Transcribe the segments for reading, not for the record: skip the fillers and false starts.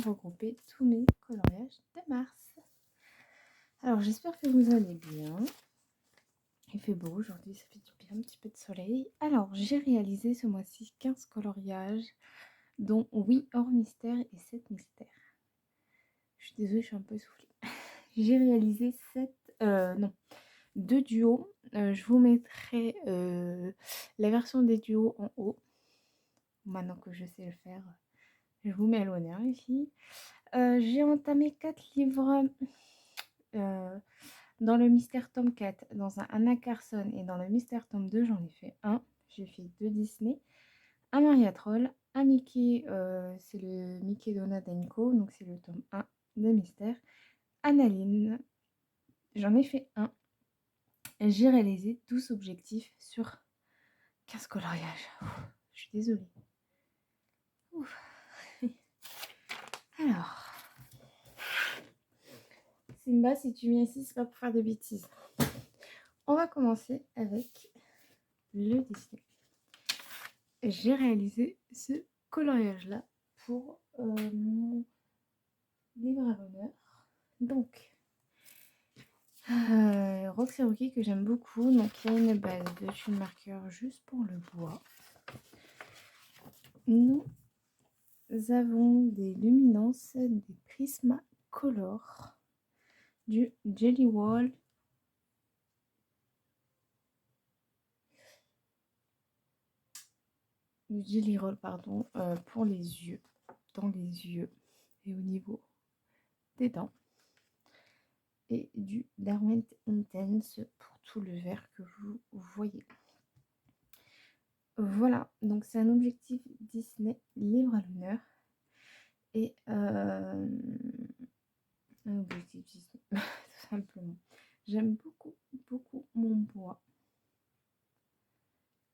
regrouper tous mes coloriages de mars. Alors j'espère que vous allez bien. Il fait beau aujourd'hui, ça fait du bien, un petit peu de soleil. Alors j'ai réalisé ce mois-ci 15 coloriages, dont 8 hors mystère et 7 mystères. Je suis désolée, je suis un peu essoufflée. J'ai réalisé 2 duos. Je vous mettrai la version des duos en haut. Maintenant que je sais le faire, je vous mets à l'honneur ici. J'ai entamé 4 livres dans le mystère tome 4, dans un Anna Carson, et dans le mystère tome 2, j'en ai fait un. J'ai fait 2 Disney, un Maria Troll, un Mickey, c'est le Mickey Donut Co, donc c'est le tome 1 de mystère. Annaline, j'en ai fait un. J'ai réalisé 12 objectifs sur 15 coloriages. Je suis désolée. Ouf. Alors, Simba, si tu viens ici, c'est pas pour faire des bêtises. On va commencer avec le Disney. J'ai réalisé ce coloriage-là pour mon livre à l'honneur. Donc, Roxy Rookie que j'aime beaucoup. Donc, il y a une base de tune marqueur juste pour le bois. Nous avons des luminances, des Prismacolor, du Jelly Roll, pour les yeux, dans les yeux et au niveau des dents, et du Derwent Intense pour tout le vert que vous voyez. Voilà, donc c'est un objectif Disney livre à l'honneur et un objectif Disney tout simplement. J'aime beaucoup mon bois.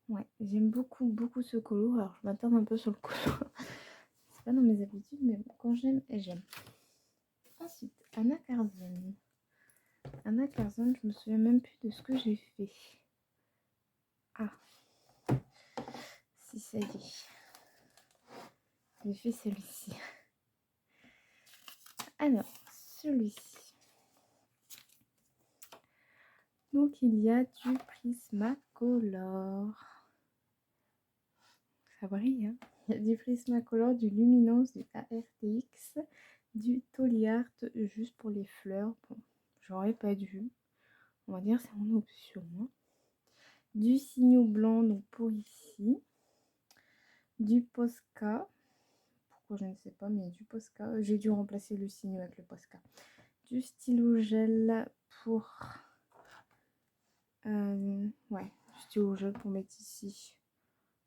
Ouais, j'aime beaucoup ce colo. Alors je m'attarde un peu sur le colo. C'est pas dans mes habitudes, mais bon, quand j'aime, j'aime. Ensuite, Anna Carson. Anna Carson, je me souviens même plus de ce que j'ai fait. Ah, si ça y est. J'ai fait celui-ci. Alors, celui-ci. Donc, il y a du Prismacolor. Ça brille, hein. Il y a du Prismacolor, du Luminance, du ARTX, du Toliart, juste pour les fleurs. Bon, j'aurais pas dû. On va dire c'est mon option. Hein. Du Signaux Blanc, donc pour ici. Du Posca. Pourquoi je ne sais pas, mais du Posca. J'ai dû remplacer le signe avec le Posca. Du stylo gel pour... ouais, du stylo gel pour mettre ici.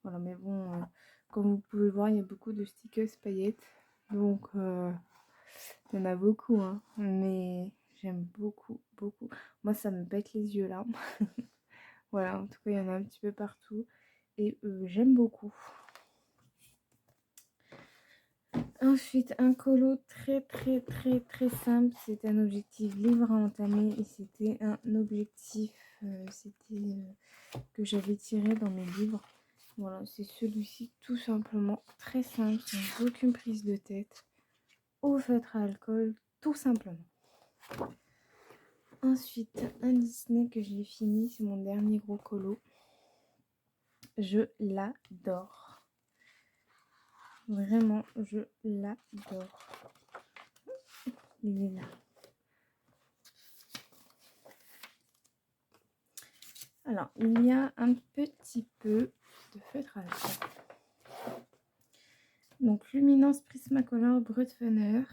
Voilà, mais bon, comme vous pouvez le voir, il y a beaucoup de stickers paillettes. Donc, il y en a beaucoup, hein. Mais j'aime beaucoup. Moi, ça me bête les yeux, là. Voilà, en tout cas, il y en a un petit peu partout. Et j'aime beaucoup. Ensuite, un colo très simple. C'était un objectif livre à entamer. Et c'était un objectif que j'avais tiré dans mes livres. Voilà, c'est celui-ci tout simplement. Très simple, sans aucune prise de tête. Au feutre à alcool, tout simplement. Ensuite, un Disney que j'ai fini. C'est mon dernier gros colo. Je l'adore. Vraiment, je l'adore. Il est là. Alors, il y a un petit peu de feutre à alcool. Donc, Luminance Prismacolor Brutfunner.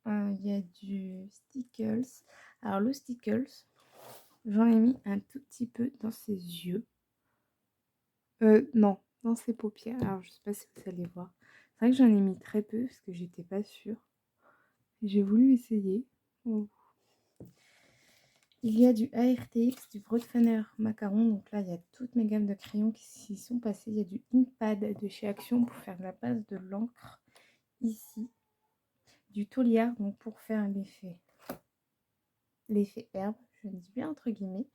Il y a du Stickles. Alors, le Stickles, j'en ai mis un tout petit peu dans ses yeux. Non, dans ses paupières. Alors, je sais pas si vous allez voir. C'est vrai que j'en ai mis très peu parce que j'étais pas sûre. J'ai voulu essayer. Oh. Il y a du ARTX, du Brutfunner Macaron. Donc là, il y a toutes mes gammes de crayons qui s'y sont passées. Il y a du Inkpad de chez Action pour faire de la base de l'encre ici. Du Toliard, donc pour faire l'effet herbe, je dis bien entre guillemets.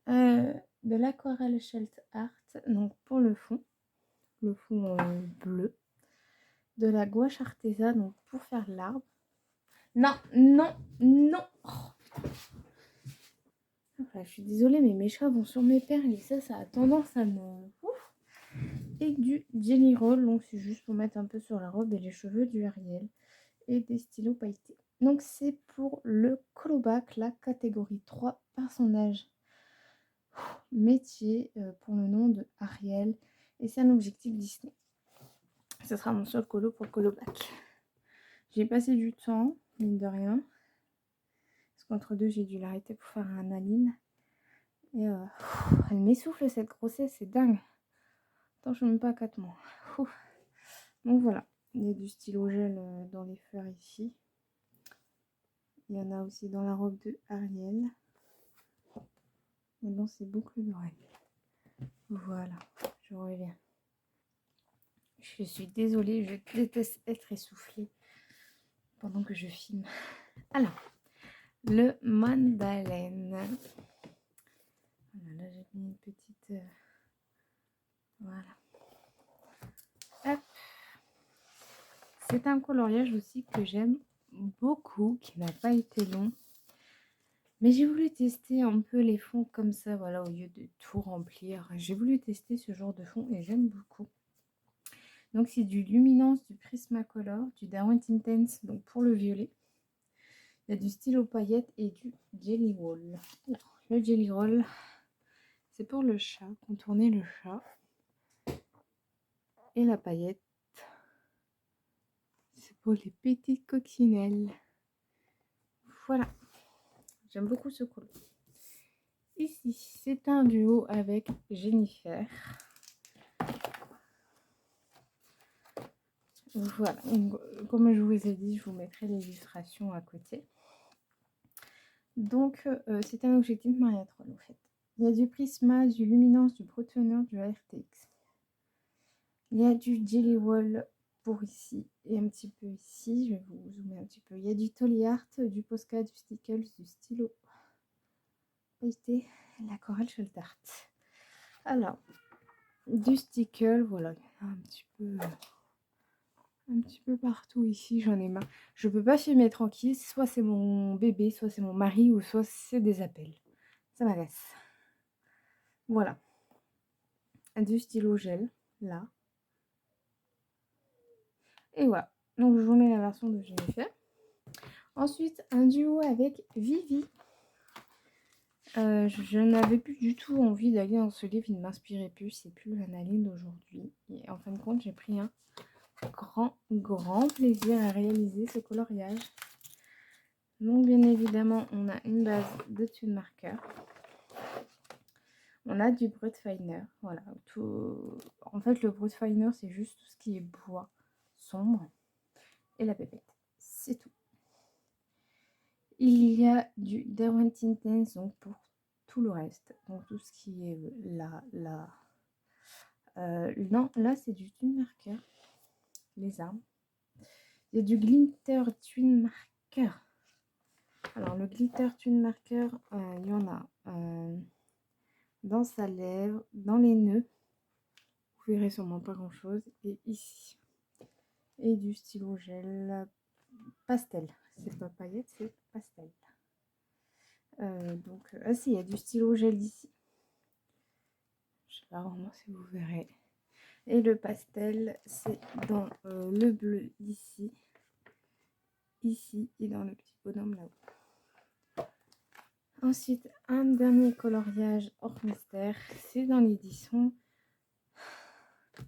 De l'aquarelle Shelt Art, donc pour le fond bleu. de la gouache artisanale donc pour faire l'arbre. Non, non, non. Oh, je suis désolée, mais mes chats vont sur mes perles et ça a tendance à me... Ouf. Et du Jelly Roll, donc c'est juste pour mettre un peu sur la robe et les cheveux du Ariel. Et des stylos pailletés. Donc c'est pour le callback, la catégorie 3, personnage métier pour le nom de Ariel. Et c'est un objectif Disney. Ce sera mon seul colo pour le callback. J'ai passé du temps, mine de rien. Parce qu'entre deux, j'ai dû l'arrêter pour faire un Aline. Et elle m'essouffle cette grossesse, c'est dingue. Attends, je suis même pas à 4 mois. Donc voilà, il y a du stylo gel dans les fleurs ici. Il y en a aussi dans la robe de Ariel. Et dans ses boucles d'oreilles. Voilà, je reviens. Je suis désolée, je déteste être essoufflée pendant que je filme. Alors, le Mandalène. Voilà, là j'ai mis une petite... voilà. Hop. C'est un coloriage aussi que j'aime beaucoup, qui n'a pas été long. Mais j'ai voulu tester un peu les fonds comme ça, voilà, au lieu de tout remplir. J'ai voulu tester ce genre de fond et j'aime beaucoup. Donc c'est du Luminance, du Prismacolor, du Derwent Intense, donc pour le violet. Il y a du stylo paillettes et du Jelly Roll. Le Jelly Roll, c'est pour le chat, contourner le chat. Et la paillette, c'est pour les petites coccinelles. Voilà, j'aime beaucoup ce colo. Ici, c'est un duo avec Jennifer. Voilà, comme je vous ai dit, je vous mettrai l'illustration à côté. Donc, c'est un objectif Mariatrol en fait. Il y a du Prisma, du Luminance, du Protoner, du RTX. Il y a du Jelly Roll pour ici et un petit peu ici. Je vais vous zoomer un petit peu. Il y a du Tolly Art, du Posca, du Stickles, du stylo pailleté, la Coral Shell Art. Alors, du Stickle, voilà, il y en a un petit peu partout ici, j'en ai marre. Je peux pas filmer tranquille, soit c'est mon bébé, soit c'est mon mari, ou soit c'est des appels. Ça m'agace. Voilà. Du stylo gel, là. Et voilà. Donc je vous mets la version de Jennifer. Ensuite, un duo avec Vivi. Je n'avais plus du tout envie d'aller dans ce livre, il ne m'inspirait plus, c'est plus l'analyse d'aujourd'hui. Et en fin de compte, j'ai pris un grand plaisir à réaliser ce coloriage. Donc bien évidemment, on a une base de Tune Marker. On a du Brut Finer, voilà. En fait, le Brut Finer, c'est juste tout ce qui est bois sombre. Et la pépette, c'est tout. Il y a du Derwent Intense, donc pour tout le reste. Donc tout ce qui est là. Non, là, c'est du Tune Marker. Les armes. Il y a du Glitter Twin Marker. Alors, le Glitter Twin Marker, il y en a dans sa lèvre, dans les nœuds. Vous verrez sûrement pas grand chose. Et ici. Et du stylo gel pastel. C'est pas paillette, c'est pastel. Si, il y a du stylo gel ici. Je sais pas vraiment si vous verrez. Et le pastel, c'est dans le bleu ici. Ici et dans le petit bonhomme là-haut. Ensuite, un dernier coloriage hors mystère, c'est dans l'édition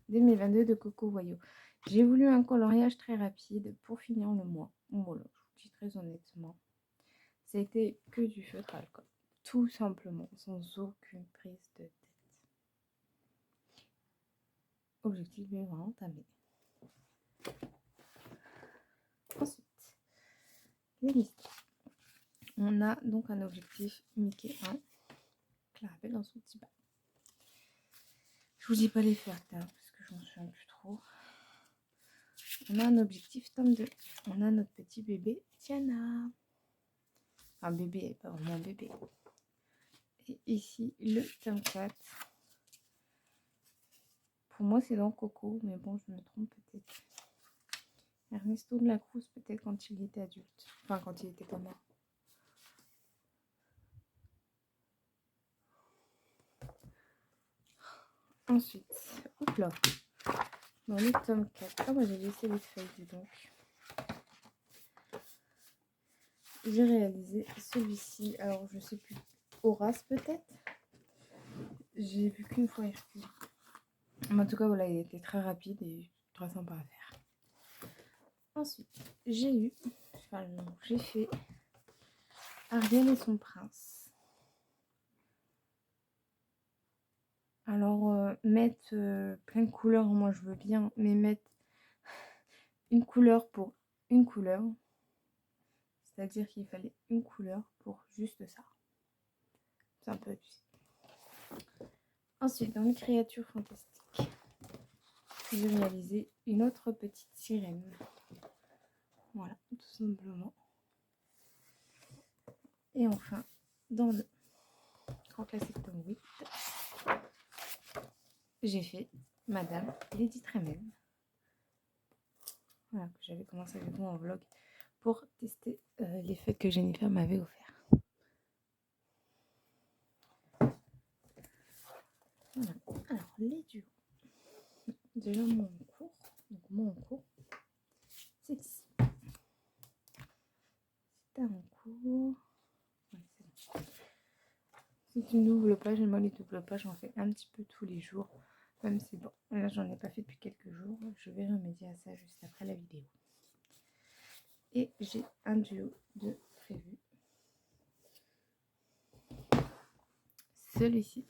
2022 de Coco Voyou. J'ai voulu un coloriage très rapide pour finir le mois. Voilà, je vous dis très honnêtement. Ça a été que du feutre à alcool. Tout simplement, sans aucune prise de tête. Objectif bien entamé. Ensuite, les listes. On a donc un objectif Mickey 1. Clarabelle dans son petit bas. Je vous dis pas les faire tard parce que je m'en souviens plus trop. On a un objectif tome 2. On a notre petit bébé Tiana. Un bébé, pas vraiment un bébé. Et ici, le tome 4. Pour moi, c'est dans Coco, mais bon, je me trompe peut-être. Ernesto de la Cruz, peut-être quand il était adulte. Enfin, quand il était gamin. Ensuite, hop là, dans le tome 4. Ah, moi j'ai laissé les feuilles, dis donc. J'ai réalisé celui-ci. Alors, je sais plus. Horace, peut-être. J'ai vu qu'une fois Hercule. Mais en tout cas, voilà, il était très rapide et très sympa à faire. Ensuite, j'ai fait Ariel et son prince. Alors, mettre plein de couleurs, moi je veux bien, mais mettre une couleur pour une couleur. C'est-à-dire qu'il fallait une couleur pour juste ça. C'est un peu abusé. Ensuite, dans les créatures fantastiques, j'ai réalisé une autre petite sirène. Voilà, tout simplement. Et enfin, dans le grand classique tome 8, j'ai fait Madame Lady Tremaine. Voilà, que j'avais commencé avec vous en vlog pour tester les fêtes que Jennifer m'avait offert. Voilà. Alors, les duos. Déjà, mon cours. Donc, mon cours, c'est ici. C'est un cours. Ouais, c'est bon. C'est une double page. Et moi, les doubles pages, j'en fais un petit peu tous les jours. Même si, bon, là, j'en ai pas fait depuis quelques jours. Je vais remédier à ça juste après la vidéo. Et j'ai un duo de prévu. Celui-ci,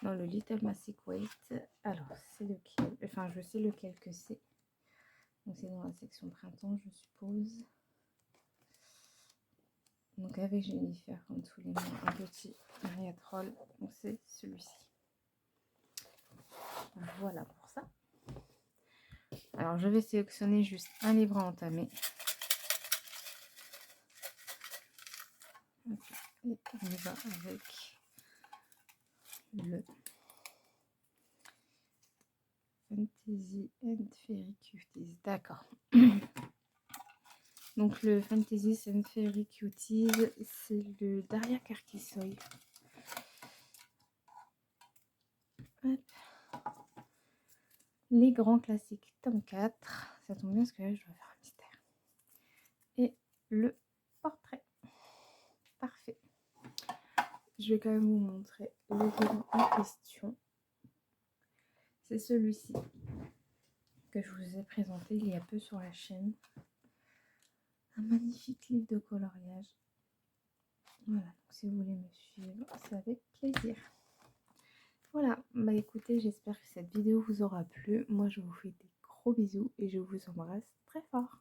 dans le Little Massive Weight. Alors, c'est lequel? Enfin, je sais lequel que c'est. Donc, c'est dans la section printemps, je suppose. Donc, avec Jennifer, comme tous les mois, un petit Maria Troll. Donc, c'est celui-ci. Voilà pour ça. Alors, je vais sélectionner juste un livre à entamer. Okay. Et on va avec le Fantasy and Fairy Cuties. D'accord. Donc, le Fantasy and Fairy Cuties, c'est le Daria Carquisoy. Hop. Les grands classiques, tome 4. Ça tombe bien parce que là, je dois faire un mystère. Et le portrait. Parfait. Je vais quand même vous montrer le livre en question. C'est celui-ci que je vous ai présenté il y a peu sur la chaîne. Un magnifique livre de coloriage. Voilà, donc si vous voulez me suivre, c'est avec plaisir. Voilà, bah écoutez, j'espère que cette vidéo vous aura plu. Moi, je vous fais des gros bisous et je vous embrasse très fort.